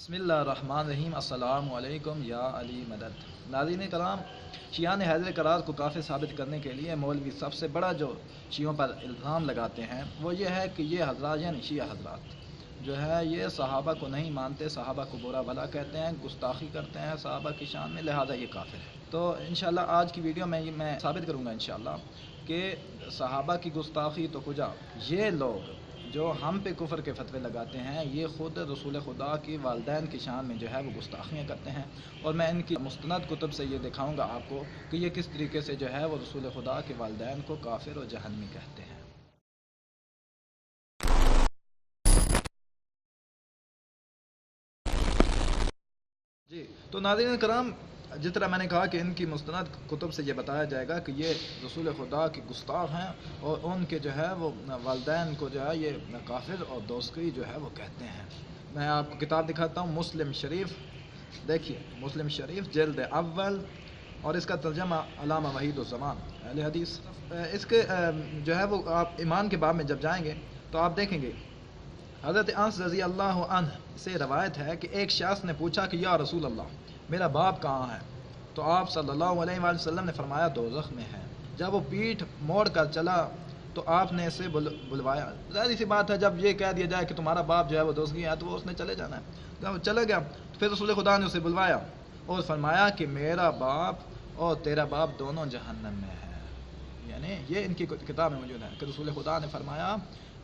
بسم اللہ الرحمن الرحیم۔ السلام علیکم یا علی مدد۔ ناظرین کرام، شیعان حیدر کرار کو کافر ثابت کرنے کے لیے مولوی سب سے بڑا جو شیعوں پر الزام لگاتے ہیں وہ یہ ہے کہ یہ حضرات یعنی شیعہ حضرات جو ہے یہ صحابہ کو نہیں مانتے، صحابہ کو برا بھلا کہتے ہیں، گستاخی کرتے ہیں صحابہ کی شان میں، لہذا یہ کافر ہے۔ تو انشاءاللہ آج کی ویڈیو میں ثابت کروں گا انشاءاللہ کہ صحابہ کی گستاخی تو کجا، یہ لوگ جو ہم پہ کفر کے فتوے لگاتے ہیں یہ خود رسول خدا کی والدین کی شان میں جو ہے وہ گستاخیاں کرتے ہیں، اور میں ان کی مستند کتب سے یہ دکھاؤں گا آپ کو کہ یہ کس طریقے سے جو ہے وہ رسول خدا کے والدین کو کافر اور جہنمی کہتے ہیں۔ جی تو ناظرین کرام، جس طرح میں نے کہا کہ ان کی مستند کتب سے یہ بتایا جائے گا کہ یہ رسول خدا کے گستاخ ہیں اور ان کے جو ہے وہ والدین کو جو ہے یہ کافر اور دوزخی جو ہے وہ کہتے ہیں۔ میں آپ کو کتاب دکھاتا ہوں، مسلم شریف، دیکھیے مسلم شریف جلد اول، اور اس کا ترجمہ علامہ وحید الزمان اہل حدیث۔ اس کے جو ہے وہ آپ ایمان کے باب میں جب جائیں گے تو آپ دیکھیں گے حضرت انس رضی اللہ عنہ سے روایت ہے کہ ایک شخص نے پوچھا کہ یا رسول اللہ، میرا باپ کہاں ہے؟ تو آپ صلی اللہ علیہ وآلہ وسلم نے فرمایا دوزخ میں ہے۔ جب وہ پیٹھ موڑ کر چلا تو آپ نے اسے بلوایا۔ ظاہر سی بات ہے، جب یہ کہہ دیا جائے کہ تمہارا باپ جو ہے وہ دوزخی ہے تو وہ اس نے چلے جانا ہے۔ جب وہ چلا گیا تو پھر رسول خدا نے اسے بلوایا اور فرمایا کہ میرا باپ اور تیرا باپ دونوں جہنم میں ہے۔ یعنی یہ ان کی کتاب میں موجود ہے کہ رسول خدا نے فرمایا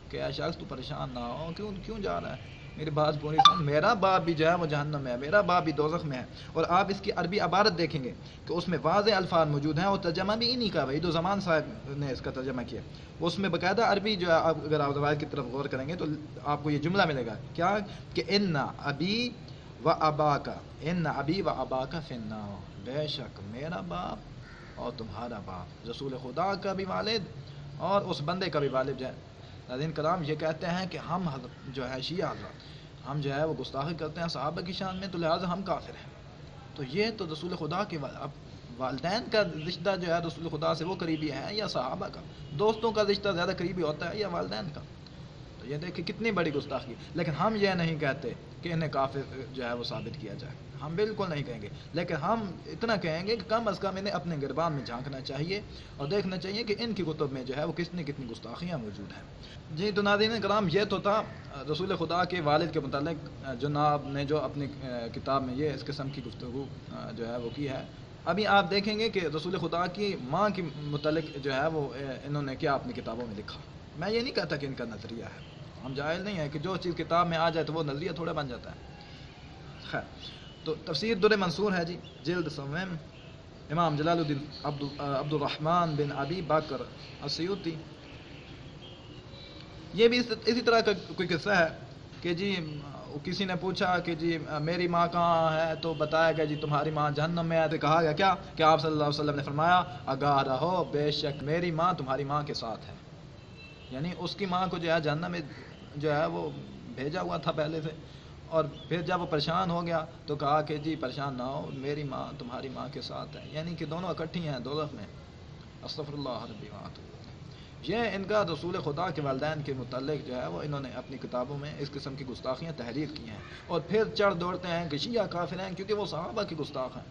کہ اے شخص تو پریشان نہ ہو، کیوں جا رہا ہے، میری بات پوری سن، میرا باپ بھی جو ہے وہ جہنم میں ہے، میرا باپ بھی دوزخ میں ہے۔ اور آپ اس کی عربی عبارت دیکھیں گے کہ اس میں واضح الفاظ موجود ہیں، اور ترجمہ بھی انہی کا وحید الزمان صاحب نے اس کا ترجمہ کیا۔ اس میں باقاعدہ عربی جو ہے، اگر آپ روایت کی طرف غور کریں گے تو آپ کو یہ جملہ ملے گا کیا کہ ان ابی و اباکا، ان ابی و اباکا فی النار، بے شک میرا باپ اور تمہارا باپ، رسول خدا کا بھی والد اور اس بندے کا بھی والد جو ہے۔ ناظرین کرام، یہ کہتے ہیں کہ ہم جو ہے شیعہ حضرات، ہم جو ہے وہ گستاخی کرتے ہیں صحابہ کی شان میں، تو لہٰذا ہم کافر ہیں۔ تو یہ تو رسول خدا کے والدین کا رشتہ جو ہے رسول خدا سے وہ قریبی ہے یا صحابہ کا؟ دوستوں کا رشتہ زیادہ قریبی ہوتا ہے یا والدین کا؟ تو یہ دیکھیں کتنی بڑی گستاخی۔ لیکن ہم یہ نہیں کہتے کہ انہیں کافر جو ہے وہ ثابت کیا جائے، ہم بالکل نہیں کہیں گے، لیکن ہم اتنا کہیں گے کہ کم از کم انہیں اپنے گربان میں جھانکنا چاہیے اور دیکھنا چاہیے کہ ان کی کتب میں جو ہے وہ کتنی گستاخیاں موجود ہیں۔ جی تو ناظرین کرام، یہ تو تھا رسول خدا کے والد کے متعلق جناب نے جو اپنی کتاب میں یہ اس قسم کی گفتگو جو ہے وہ کی ہے۔ ابھی آپ دیکھیں گے کہ رسول خدا کی ماں کے متعلق جو ہے وہ انہوں نے کیا اپنی کتابوں میں لکھا۔ میں یہ نہیں کہتا کہ ان کا نظریہ ہے، ہم جاہل نہیں ہیں کہ جو چیز کتاب میں آ جائے تو وہ نظریہ تھوڑا بن جاتا ہے۔ خیر، تو تفسیر در منصور ہے جی، جلد سوم، امام جلال الدین عبد الرحمن بن ابی بکر السیوطی۔ یہ بھی اسی طرح کا کوئی قصہ ہے کہ جی کسی نے پوچھا کہ جی میری ماں کہاں ہے، تو بتایا گیا جی تمہاری ماں جہنم میں ہے۔ تو کہا گیا کیا کہ آپ صلی اللہ علیہ وسلم نے فرمایا آگاہ رہو، بے شک میری ماں تمہاری ماں کے ساتھ ہے۔ یعنی اس کی ماں کو جو ہے جہنم میں جو ہے وہ بھیجا ہوا تھا پہلے سے، اور پھر جب وہ پریشان ہو گیا تو کہا کہ جی پریشان نہ ہو، میری ماں تمہاری ماں کے ساتھ ہے، یعنی کہ دونوں اکٹھی ہیں دوزخ میں۔ استغفر اللہ ربی واتوب۔ یہ ان کا رسول خدا کے والدین کے متعلق جو ہے وہ انہوں نے اپنی کتابوں میں اس قسم کی گستاخیاں تحریر کی ہیں، اور پھر چڑھ دوڑتے ہیں کہ شیعہ کافر ہیں کیونکہ وہ صحابہ کی گستاخ ہیں۔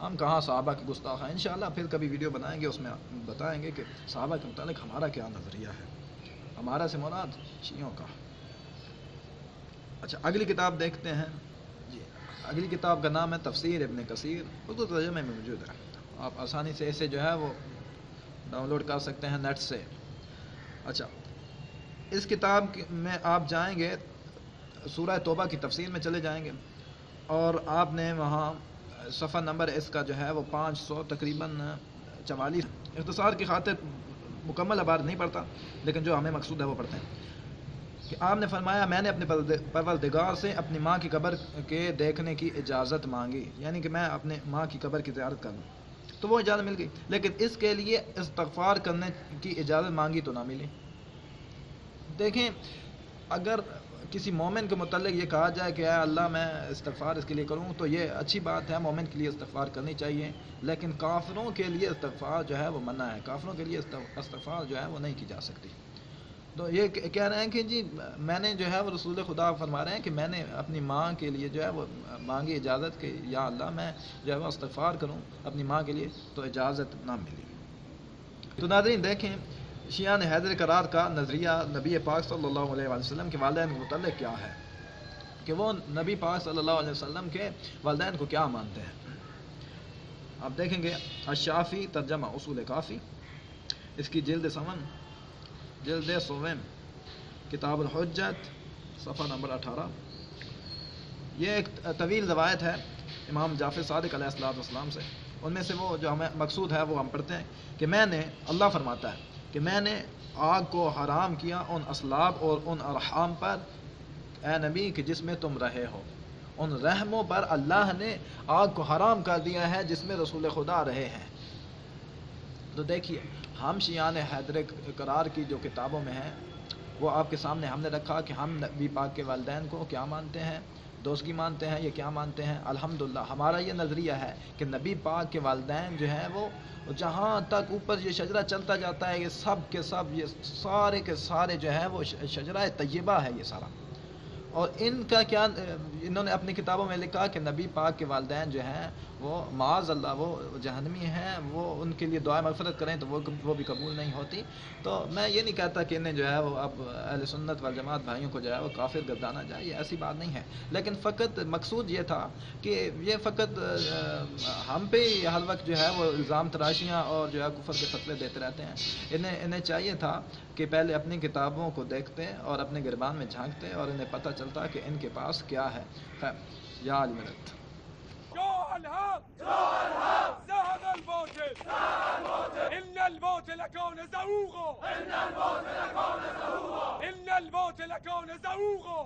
ہم کہاں صحابہ کی گستاخ ہیں؟ انشاءاللہ پھر کبھی ویڈیو بنائیں گے، اس میں بتائیں گے کہ صحابہ کے متعلق ہمارا کیا نظریہ ہے، ہمارا سے مراد شیعوں کا۔ اچھا، اگلی کتاب دیکھتے ہیں جی۔ اگلی کتاب کا نام ہے تفسیر ابن کثیر، اردو ترجمے میں موجود ہے، آپ آسانی سے اسے جو ہے وہ ڈاؤن لوڈ کر سکتے ہیں نیٹ سے۔ اچھا، اس کتاب میں آپ جائیں گے سورہ توبہ کی تفسیر میں چلے جائیں گے، اور آپ نے وہاں صفحہ نمبر اس کا جو ہے وہ 500 تقریباً 44۔ اختصار کی خاطر مکمل عبارت نہیں پڑھتا، لیکن جو ہمیں مقصود ہے وہ پڑھتے ہیں کہ آپ نے فرمایا میں نے اپنے پروردگار سے اپنی ماں کی قبر کے دیکھنے کی اجازت مانگی، یعنی کہ میں اپنے ماں کی قبر کی زیارت کروں، تو وہ اجازت مل گئی، لیکن اس کے لیے استغفار کرنے کی اجازت مانگی تو نہ ملی۔ دیکھیں، اگر کسی مومن کے متعلق یہ کہا جائے کہ اے اللہ میں استغفار اس کے لیے کروں تو یہ اچھی بات ہے، مومن کے لیے استغفار کرنی چاہیے، لیکن کافروں کے لیے استغفار جو ہے وہ منع ہے، کافروں کے لیے استغفار جو ہے وہ نہیں کی جا سکتی۔ تو یہ کہہ رہے ہیں کہ جی میں نے جو ہے وہ رسول خدا فرما رہے ہیں کہ میں نے اپنی ماں کے لیے جو ہے وہ مانگی اجازت کہ یا اللہ میں جو ہے وہ استغفار کروں اپنی ماں کے لیے، تو اجازت نہ ملی۔ تو ناظرین دیکھیں شیعہ حیدر قرار کا نظریہ نبی پاک صلی اللہ علیہ وسلم کے والدین کے متعلق کیا ہے، کہ وہ نبی پاک صلی اللہ علیہ وسلم کے والدین کو کیا مانتے ہیں۔ آپ دیکھیں گے الشافی ترجمہ اصول کافی، اس کی جلد 7 جلد 7 کتاب الحجت صفحہ نمبر 18۔ یہ ایک طویل روایت ہے امام جعفر صادق علیہ السلام سے، ان میں سے وہ جو ہمیں مقصود ہے وہ ہم پڑھتے ہیں کہ میں نے، اللہ فرماتا ہے کہ میں نے آگ کو حرام کیا ان اسلاب اور ان ارحام پر اے نبی کہ جس میں تم رہے ہو، ان رحموں پر اللہ نے آگ کو حرام کر دیا ہے جس میں رسول خدا رہے ہیں۔ تو دیکھیے ہم شیعان حیدر قرار کی جو کتابوں میں ہیں وہ آپ کے سامنے ہم نے رکھا کہ ہم نبی پاک کے والدین کو کیا مانتے ہیں، دوستگی مانتے ہیں، یہ کیا مانتے ہیں۔ الحمدللہ ہمارا یہ نظریہ ہے کہ نبی پاک کے والدین جو ہیں وہ جہاں تک اوپر یہ شجرہ چلتا جاتا ہے، یہ سب کے سب، یہ سارے کے سارے جو ہیں وہ شجرہ طیبہ ہے یہ سارا۔ اور ان کا کیا انہوں نے اپنی کتابوں میں لکھا کہ نبی پاک کے والدین جو ہیں وہ معاذ اللہ وہ جہنمی ہیں، وہ ان کے لیے دعا مغفرت کریں تو وہ بھی قبول نہیں ہوتی۔ تو میں یہ نہیں کہتا کہ انہیں جو ہے وہ اب اہل سنت والجماعت بھائیوں کو جو ہے وہ کافر گردانا جائے، یہ ایسی بات نہیں ہے، لیکن فقط مقصود یہ تھا کہ یہ فقط ہم پہ ہر وقت جو ہے وہ الزام تراشیاں اور جو ہے کفر کے فتوے دیتے رہتے ہیں۔ انہیں چاہیے تھا کہ پہلے اپنی کتابوں کو دیکھتے اور اپنے گربان میں جھانکتے اور انہیں پتہ چلتا کہ ان کے پاس کیا ہے۔ خیر یا علی مدد۔ جاء الحق زهق الباطل إن الباطل كان زهوقا إن الباطل كان زهوقا